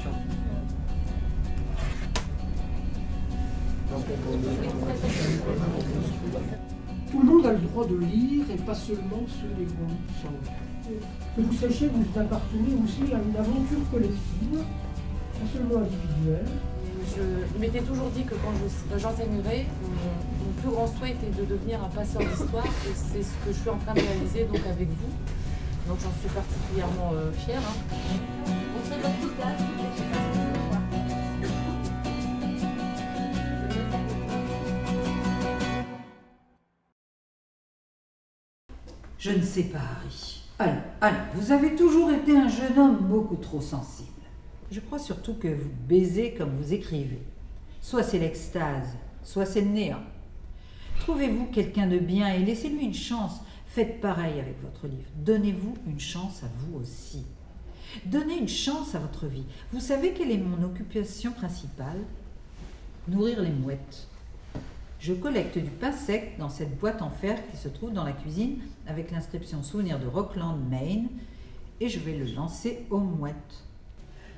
attention. Tout le monde a le droit de lire et pas seulement ceux des grands centres. Que vous sachiez que vous appartenez aussi à une aventure collective, pas seulement individuelle. Je m'étais toujours dit que quand j'enseignerais, mon plus grand souhait était de devenir un passeur d'histoire et c'est ce que je suis en train de réaliser donc avec vous. Donc j'en suis particulièrement fière. Je ne sais pas, Harry. Allons, vous avez toujours été un jeune homme beaucoup trop sensible. Je crois surtout que vous baisez comme vous écrivez. Soit c'est l'extase, soit c'est le néant. Trouvez-vous quelqu'un de bien et laissez-lui une chance. Faites pareil avec votre livre. Donnez-vous une chance à vous aussi. Donnez une chance à votre vie. Vous savez quelle est mon occupation principale? Nourrir les mouettes. Je collecte du pain sec dans cette boîte en fer qui se trouve dans la cuisine avec l'inscription souvenir de Rockland, Maine, et je vais le lancer aux mouettes.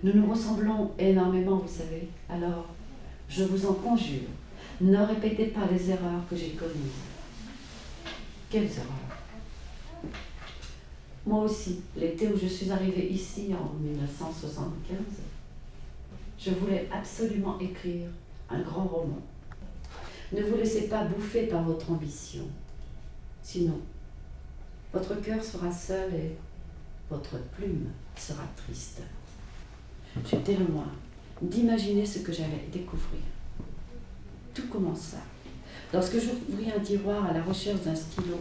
Nous nous ressemblons énormément, vous savez. Alors, je vous en conjure, ne répétez pas les erreurs que j'ai commises. Quelles erreurs? Moi aussi, l'été où je suis arrivée ici en 1975, je voulais absolument écrire un grand roman. Ne vous laissez pas bouffer par votre ambition. Sinon, votre cœur sera seul et votre plume sera triste. J'étais loin d'imaginer ce que j'allais découvrir. Tout commença lorsque j'ouvris un tiroir à la recherche d'un stylo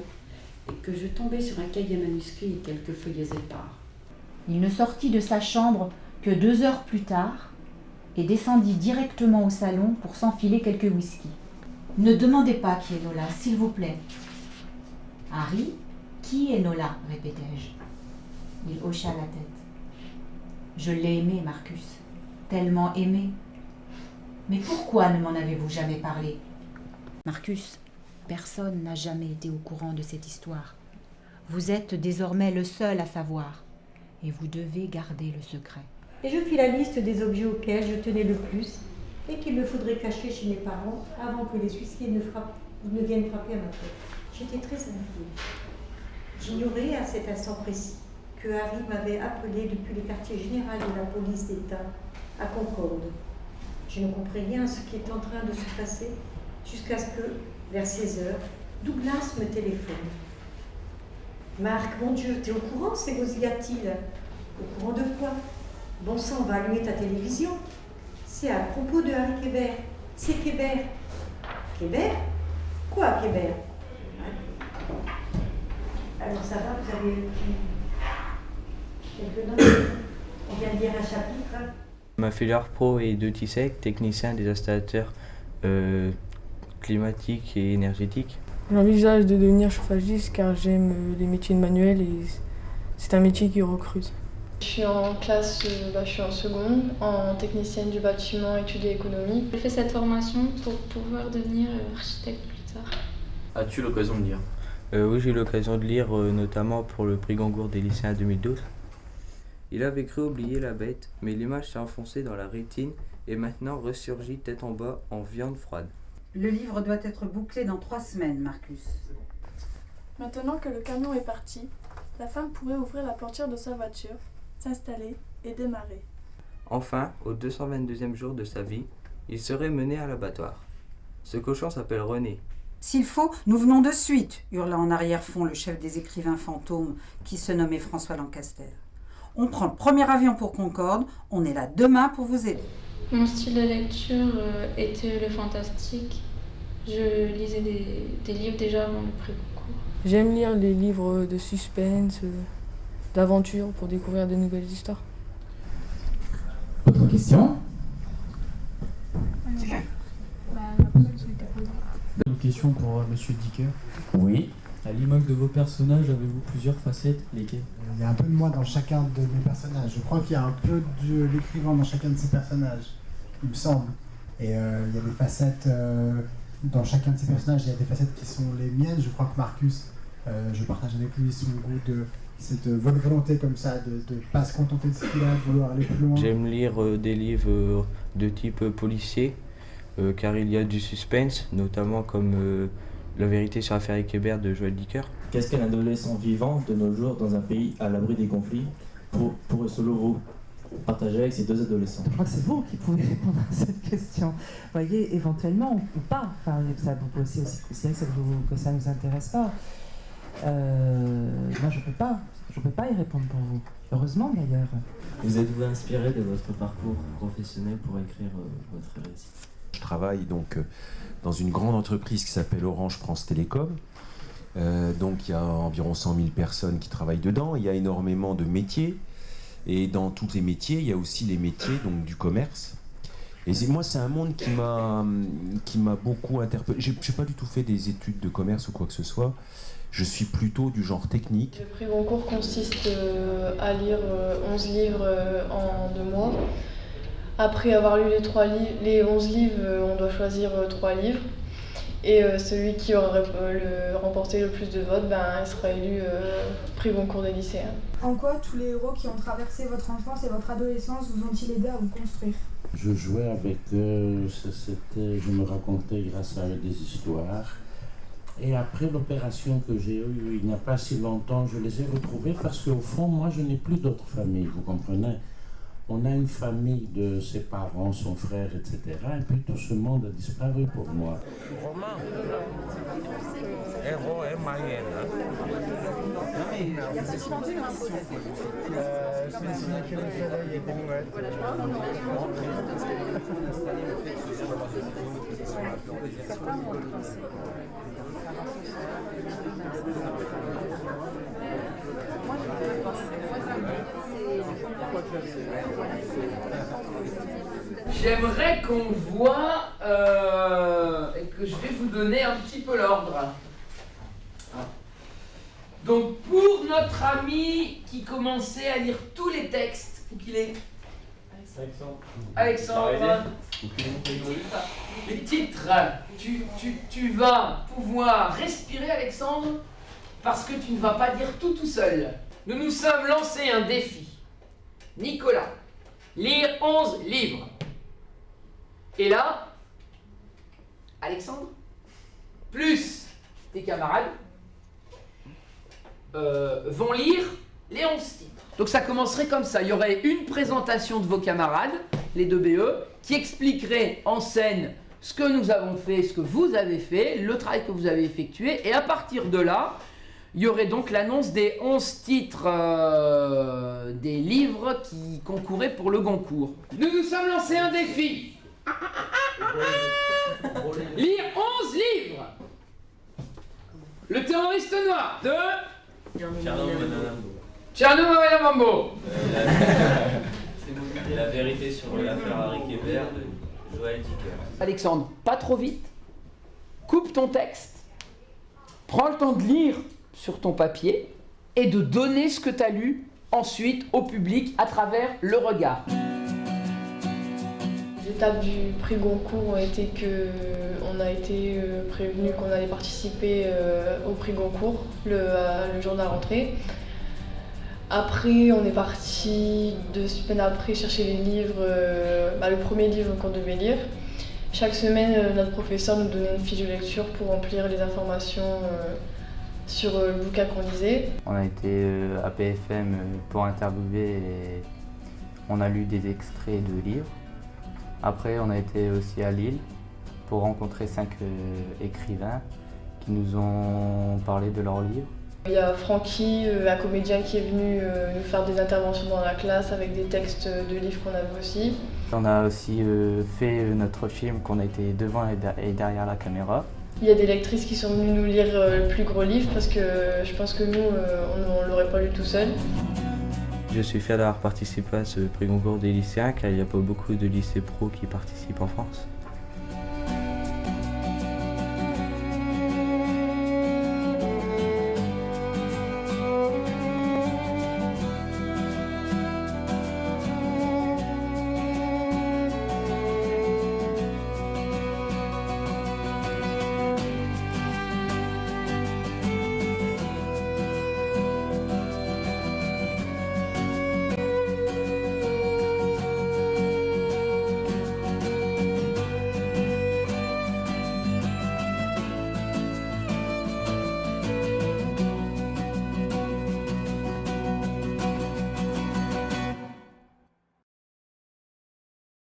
et que je tombais sur un cahier manuscrit et quelques feuillets épars. Il ne sortit de sa chambre que 2 heures plus tard et descendit directement au salon pour s'enfiler quelques whisky. Ne demandez pas qui est Nola, s'il vous plaît. Harry, qui est Nola? Répétai-je. Il hocha la tête. Je l'ai aimé, Marcus. Tellement aimé. Mais pourquoi ne m'en avez-vous jamais parlé? Marcus, personne n'a jamais été au courant de cette histoire. Vous êtes désormais le seul à savoir. Et vous devez garder le secret. Et je fis la liste des objets auxquels je tenais le plus et qu'il me faudrait cacher chez mes parents avant que les huissiers ne viennent frapper à ma porte. J'étais très inquiète. J'ignorais à cet instant précis que Harry m'avait appelé depuis le quartier général de la police d'État à Concorde. Je ne compris rien à ce qui était en train de se passer jusqu'à ce que, vers 16 heures, Douglas me téléphone. « Marc, mon Dieu, t'es au courant, s'égosilla-t-il ? Au courant de quoi ? Bon sang, on va allumer ta télévision. C'est à propos de Harry Kébert. C'est Kébert. Kébert ? Quoi, Kébert ? Alors ça va, vous avez quelques notes. On vient de lire un chapitre. Ma filière pro est de TISEC, technicien des installateurs climatiques et énergétiques. J'envisage de devenir chauffagiste car j'aime les métiers manuels et c'est un métier qui recrute. Je suis en classe, je suis en seconde, en technicienne du bâtiment, études et économie. J'ai fait cette formation pour pouvoir devenir architecte plus tard. As-tu l'occasion de lire? Oui, j'ai eu l'occasion de lire, notamment pour le prix Goncourt des lycéens 2012. Il avait cru oublier la bête, mais l'image s'est enfoncée dans la rétine et maintenant ressurgit tête en bas en viande froide. Le livre doit être bouclé dans 3 semaines, Marcus. Maintenant que le camion est parti, la femme pourrait ouvrir la portière de sa voiture, s'installer et démarrer. Enfin, au 222e jour de sa vie, il serait mené à l'abattoir. Ce cochon s'appelle René. S'il faut, nous venons de suite, hurla en arrière-fond le chef des écrivains fantômes qui se nommait François Lancaster. On prend le premier avion pour Concorde, on est là demain pour vous aider. Mon style de lecture était le fantastique. Je lisais des livres déjà avant le pré-concours. J'aime lire les livres de suspense, d'aventure pour découvrir de nouvelles histoires. Autre question? Une question pour Monsieur Dicker. Oui. À l'image de vos personnages, avez-vous plusieurs facettes? Lesquelles? Il y a un peu de moi dans chacun de mes personnages. Je crois qu'il y a un peu de l'écrivain dans chacun de ses personnages, il me semble. Et il y a des facettes dans chacun de ses personnages, il y a des facettes qui sont les miennes. Je crois que Marcus, je partage avec lui son goût de cette volonté comme ça de ne pas se contenter de ce qu'il a, de vouloir aller plus loin? J'aime lire des livres de type policier, car il y a du suspense, notamment comme La vérité sur l'affaire Ekebert de Joël Dicker. Qu'est-ce qu'un adolescent vivant de nos jours dans un pays à l'abri des conflits pour selon vous partager avec ces deux adolescents? Je crois que c'est vous qui pouvez répondre à cette question. Vous voyez, éventuellement, ou pas. Enfin, ça, vous pouvez aussi considérer que ça ne nous intéresse pas. Moi, je peux pas y répondre pour vous. Heureusement, d'ailleurs. Vous êtes-vous inspiré de votre parcours professionnel pour écrire votre récit? Je travaille donc dans une grande entreprise qui s'appelle Orange France Télécom. Donc il y a environ 100 000 personnes qui travaillent dedans. Il y a énormément de métiers. Et dans tous les métiers, il y a aussi les métiers donc, du commerce. Et moi, c'est un monde qui m'a beaucoup interpellé. Je n'ai pas du tout fait des études de commerce ou quoi que ce soit. Je suis plutôt du genre technique. Le prix Goncourt consiste à lire 11 livres en 2 mois. Après avoir lu les 11 livres, on doit choisir 3 livres. Et celui qui aura remporté le plus de votes, il sera élu prix Goncourt des lycéens. En quoi tous les héros qui ont traversé votre enfance et votre adolescence vous ont-ils aidé à vous construire? Je jouais avec eux, je me racontais grâce à eux des histoires. Et après l'opération que j'ai eue il n'y a pas si longtemps, je les ai retrouvés parce qu'au fond, moi, je n'ai plus d'autres familles, vous comprenez? On a une famille de ses parents, son frère, etc. Et puis tout ce monde a disparu pour moi. J'aimerais qu'on voit et que je vais vous donner un petit peu l'ordre. Donc pour notre ami qui commençait à lire tous les textes, où qu'il est Alexandre. Les titres, tu vas pouvoir respirer Alexandre, parce que tu ne vas pas dire tout seul. Nous nous sommes lancés un défi. Nicolas, lire 11 livres. Et là, Alexandre, plus tes camarades, vont lire les 11 titres. Donc ça commencerait comme ça. Il y aurait une présentation de vos camarades, les 2 BE, qui expliquerait en scène ce que nous avons fait, ce que vous avez fait, le travail que vous avez effectué. Et à partir de là, il y aurait donc l'annonce des 11 titres des livres qui concouraient pour le Goncourt. Nous nous sommes lancés un défi. Lire 11 livres. Le terroriste noir de Tcherno Mambo. La vérité sur l'affaire Ekebert de Joël Dicker. Alexandre, pas trop vite. Coupe ton texte. Prends le temps de lire sur ton papier et de donner ce que tu as lu ensuite au public à travers le regard. Les étapes du prix Goncourt ont été qu'on a été prévenu qu'on allait participer au prix Goncourt le jour de la rentrée. Après, on est parti 2 semaines après chercher les livres, le premier livre qu'on devait lire. Chaque semaine, notre professeur nous donnait une fiche de lecture pour remplir les informations sur le bouquin qu'on lisait. On a été à PFM pour interviewer et on a lu des extraits de livres. Après, on a été aussi à Lille pour rencontrer 5 écrivains qui nous ont parlé de leurs livres. Il y a Francky, un comédien qui est venu nous faire des interventions dans la classe avec des textes de livres qu'on avait aussi. On a aussi fait notre film qu'on a été devant et derrière la caméra. Il y a des lectrices qui sont venues nous lire le plus gros livre parce que je pense que nous, on ne l'aurait pas lu tout seul. Je suis fier d'avoir participé à ce prix Goncourt des lycéens car il n'y a pas beaucoup de lycées pro qui participent en France.